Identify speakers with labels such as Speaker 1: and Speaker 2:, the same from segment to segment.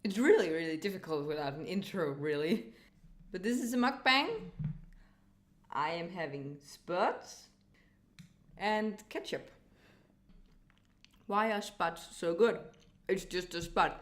Speaker 1: It's really, really difficult without an intro, really. But this is a mukbang. I am having spuds and ketchup. Why are spuds so good? It's just a spud.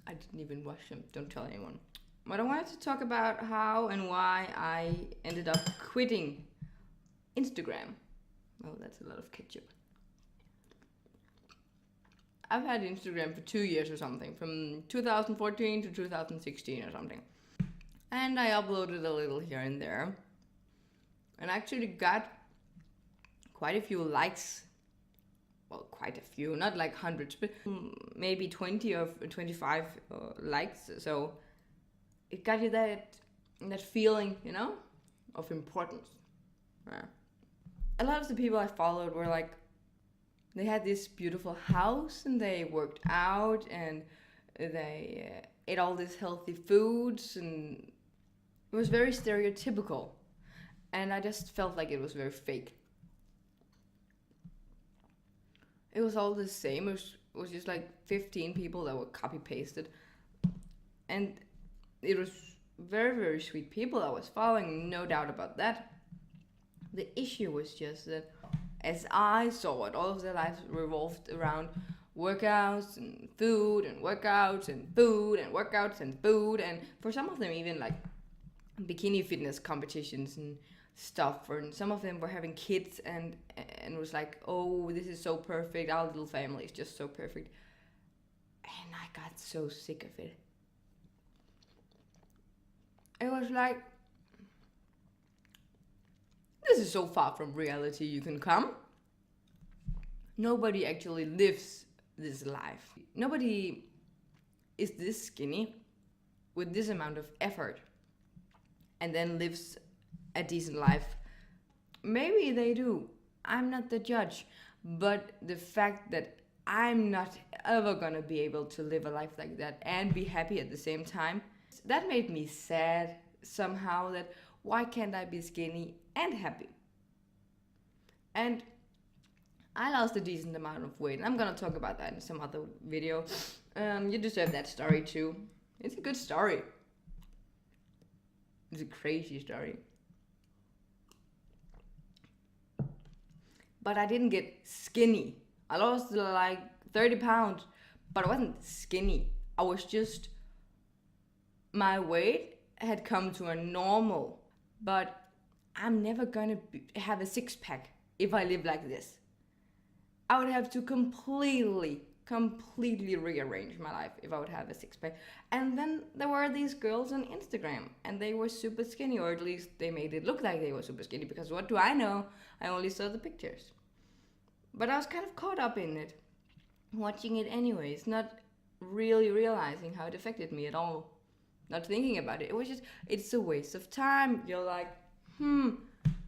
Speaker 1: I didn't even wash them, don't tell anyone. But I wanted to talk about how and why I ended up quitting Instagram. Oh, that's a lot of ketchup. I've had Instagram for 2 years or something, from 2014 to 2016 or something. And I uploaded a little here and there. And I actually got quite a few likes. Well, quite a few, not like hundreds, but maybe 20 or 25 likes. So it got you that feeling, you know, of importance. Yeah. A lot of the people I followed were like, they had this beautiful house and they worked out and they ate all these healthy foods, and it was very stereotypical. And I just felt like it was very fake. It was all the same. It was just like 15 people that were copy pasted. And it was very, very sweet people I was following, no doubt about that. The issue was just that as I saw it, all of their lives revolved around workouts and food and workouts and food and workouts and food, and for some of them even like bikini fitness competitions and stuff. And some of them were having kids and was like, oh, this is so perfect, our little family is just so perfect. And I got so sick of it. It was like, this is so far from reality you can come. Nobody actually lives this life. Nobody is this skinny with this amount of effort and then lives a decent life. Maybe they do. I'm not the judge. But the fact that I'm not ever gonna be able to live a life like that and be happy at the same time, that made me sad somehow. That why can't I be skinny and happy? And I lost a decent amount of weight, and I'm gonna talk about that in some other video. You deserve that story too. It's a good story. It's a crazy story. But I didn't get skinny. I lost like 30 pounds, but I wasn't skinny. I was just, my weight had come to a normal. But I'm never gonna have a six-pack if I live like this. I would have to completely rearrange my life if I would have a six-pack. And then there were these girls on Instagram, and they were super skinny, or at least they made it look like they were super skinny, because what do I know? I only saw the pictures. But I was kind of caught up in it, watching it anyways, not really realizing how it affected me at all. Not thinking about it. It was just, it's a waste of time. You're like,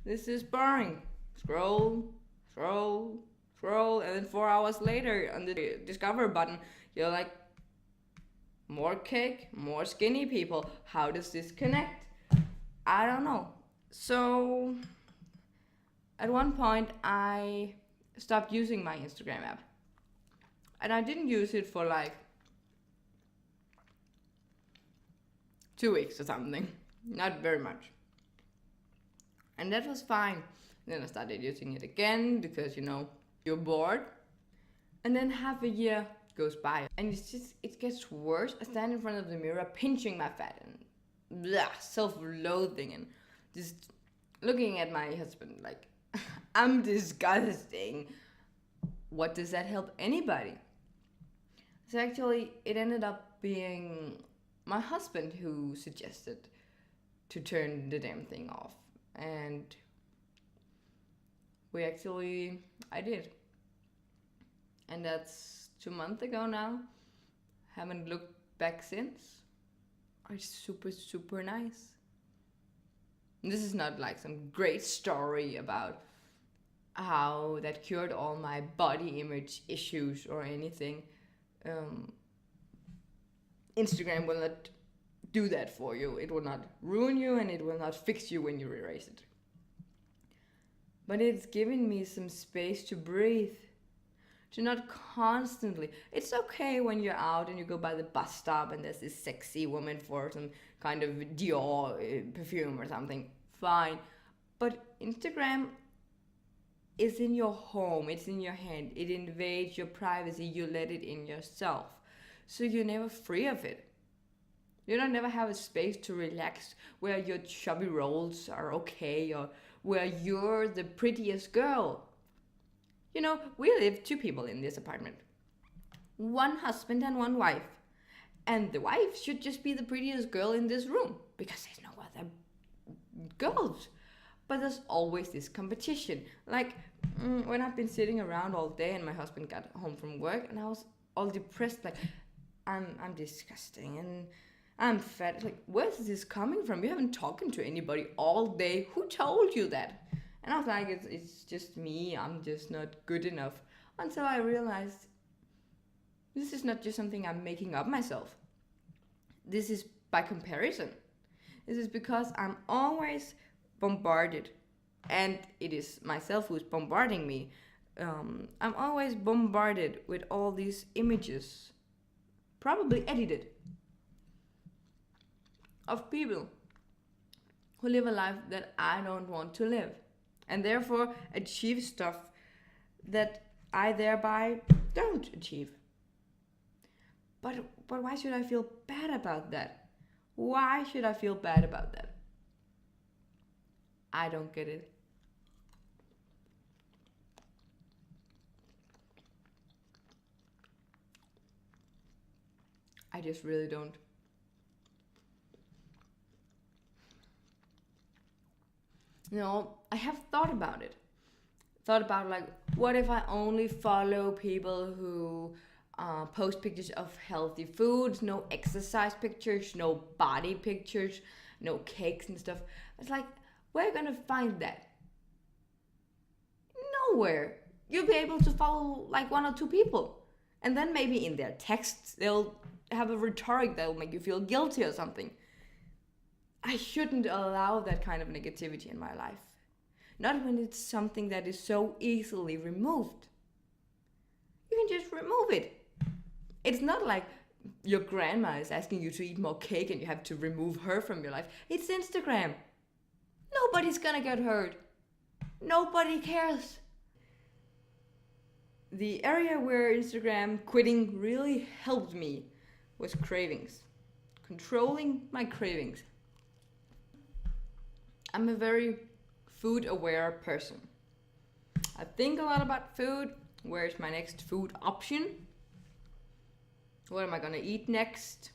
Speaker 1: this is boring. Scroll, and then 4 hours later on the discover button, you're like, more cake, more skinny people. How does this connect? I don't know. So at one point I stopped using my Instagram app. And I didn't use it for like 2 weeks or something. Not very much. And that was fine. Then I started using it again because, you know, you're bored. And then half a year goes by, and it gets worse. I stand in front of the mirror pinching my fat and self-loathing, and just looking at my husband like, I'm disgusting. What does that help anybody? So actually it ended up being my husband who suggested to turn the damn thing off. And I did. And that's 2 months ago now. Haven't looked back since. It's super nice. And this is not like some great story about how that cured all my body image issues or anything. Instagram will not do that for you. It will not ruin you, and it will not fix you when you erase it. But it's given me some space to breathe, To not constantly. It's okay when you're out and you go by the bus stop and there's this sexy woman for some kind of Dior perfume or something. Fine. But Instagram is in your home, it's in your hand. It invades your privacy, you let it in yourself. So you're never free of it. You don't never have a space to relax where your chubby rolls are okay or where you're the prettiest girl. You know, we live two people in this apartment. One husband and one wife. And the wife should just be the prettiest girl in this room because there's no other girls. But there's always this competition. Like when I've been sitting around all day and my husband got home from work and I was all depressed, like I'm disgusting and I'm fat. Like, where's this coming from? You haven't talked to anybody all day. Who told you that? And I was like, it's just me. I'm just not good enough. Until I realized this is not just something I'm making up myself. This is by comparison. This is because I'm always bombarded. And it is myself who's bombarding me. I'm always bombarded with all these images, probably edited, of people who live a life that I don't want to live, and therefore achieve stuff that I thereby don't achieve. But why should I feel bad about that? Why should I feel bad about that? I don't get it. I just really don't. You know, I have thought about it. Thought about like, what if I only follow people who post pictures of healthy foods, no exercise pictures, no body pictures, no cakes and stuff. It's like, where are you gonna find that? Nowhere. You'll be able to follow like one or two people. And then maybe in their texts, they'll have a rhetoric that will make you feel guilty or something. I shouldn't allow that kind of negativity in my life. Not when it's something that is so easily removed. You can just remove it. It's not like your grandma is asking you to eat more cake and you have to remove her from your life. It's Instagram. Nobody's gonna get hurt. Nobody cares. The area where Instagram quitting really helped me was cravings. Controlling my cravings. I'm a very food aware person. I think a lot about food. Where's my next food option? What am I gonna eat next?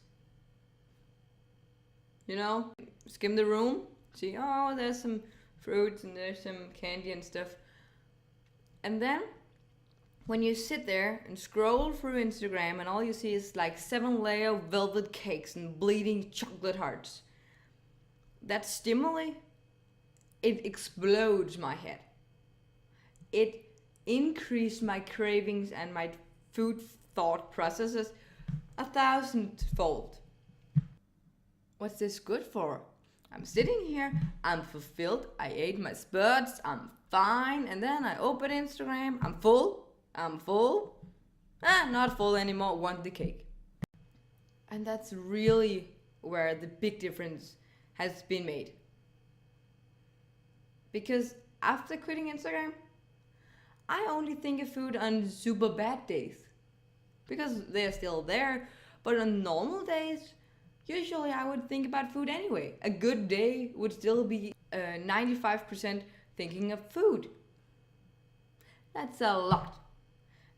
Speaker 1: You know, skim the room, see, oh, there's some fruits and there's some candy and stuff. And then when you sit there and scroll through Instagram and all you see is like 7-layer velvet cakes and bleeding chocolate hearts, that stimuli, it explodes my head. It increased my cravings and my food thought processes 1,000-fold. What's this good for? I'm sitting here, I'm fulfilled, I ate my spurts, I'm fine, and then I open Instagram, I'm full, not full anymore, want the cake. And that's really where the big difference has been made. Because after quitting Instagram, I only think of food on super bad days. Because they're still there, but on normal days, usually I would think about food anyway. A good day would still be 95% thinking of food. That's a lot.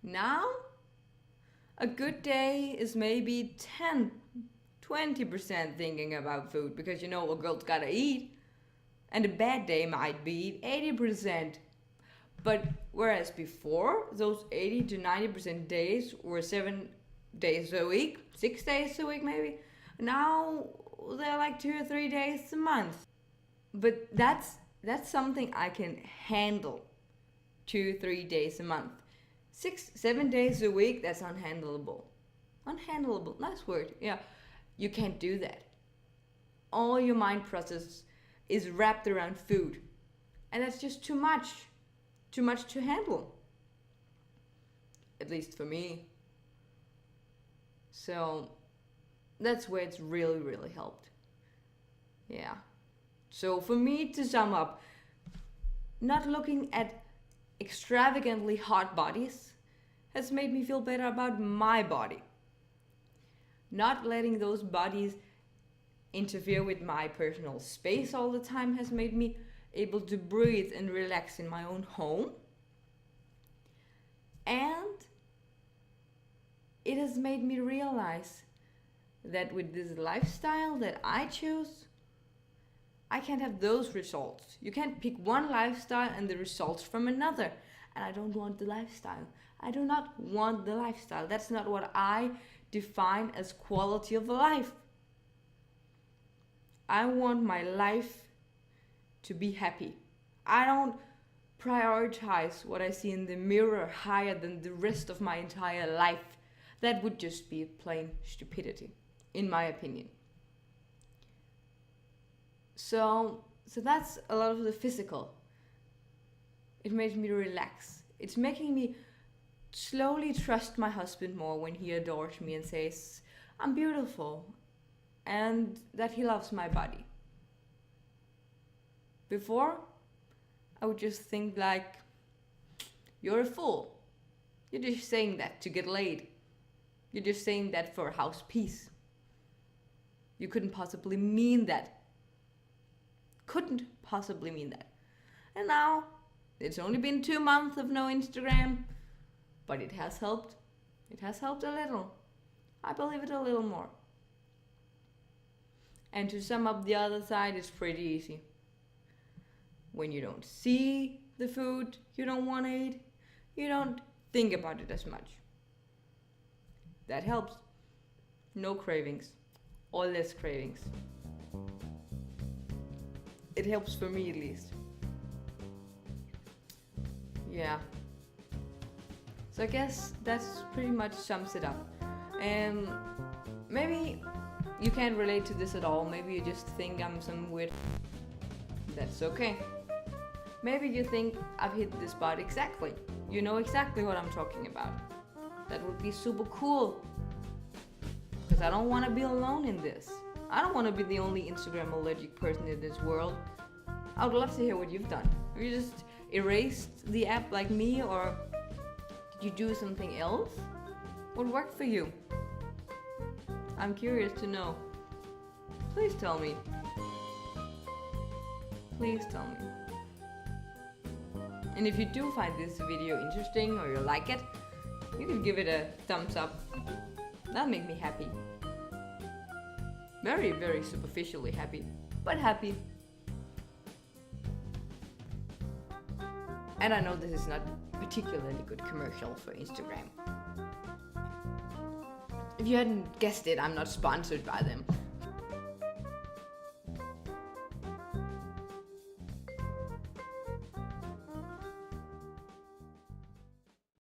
Speaker 1: Now, a good day is maybe 10-20% thinking about food because you know a girl's gotta eat. And a bad day might be 80%. But whereas before, those 80-90% days were 7 days a week, 6 days a week maybe, now they're like 2 or 3 days a month. But that's something I can handle. 2-3 days a month. 6-7 days a week, that's unhandleable. Unhandleable, nice word. Yeah, you can't do that. All your mind process is wrapped around food. And that's just too much to handle. at least for me. So that's where it's really, really helped. Yeah. So for me, to sum up, not looking at extravagantly hot bodies has made me feel better about my body. Not letting those bodies interfere with my personal space all the time has made me able to breathe and relax in my own home. And it has made me realize that with this lifestyle that I choose, I can't have those results. You can't pick one lifestyle and the results from another. And I don't want the lifestyle. I do not want the lifestyle. That's not what I define as quality of life. I want my life to be happy. I don't prioritize what I see in the mirror higher than the rest of my entire life. That would just be plain stupidity, in my opinion. So that's a lot of the physical. It makes me relax. It's making me slowly trust my husband more when he adores me and says, I'm beautiful, and that he loves my body. Before, I would just think like, you're a fool. You're just saying that to get laid. You're just saying that for house peace. You couldn't possibly mean that. Couldn't possibly mean that. And now, it's only been 2 months of no Instagram, but it has helped. It has helped a little. I believe it a little more. And to sum up the other side, it's pretty easy. When you don't see the food you don't want to eat, you don't think about it as much. That helps. No cravings, or less cravings. It helps for me at least. Yeah. So I guess that's pretty much sums it up. Maybe you can't relate to this at all. Maybe you just think I'm some weird. That's okay. Maybe you think I've hit the spot exactly. You know exactly what I'm talking about. That would be super cool. Because I don't want to be alone in this. I don't want to be the only Instagram allergic person in this world. I would love to hear what you've done. Have you just erased the app like me, or did you do something else? What worked for you? I'm curious to know. Please tell me. Please tell me. And if you do find this video interesting or you like it, you can give it a thumbs up. That'll make me happy. Very, very superficially happy, but happy. And I know this is not a particularly good commercial for Instagram. If you hadn't guessed it, I'm not sponsored by them.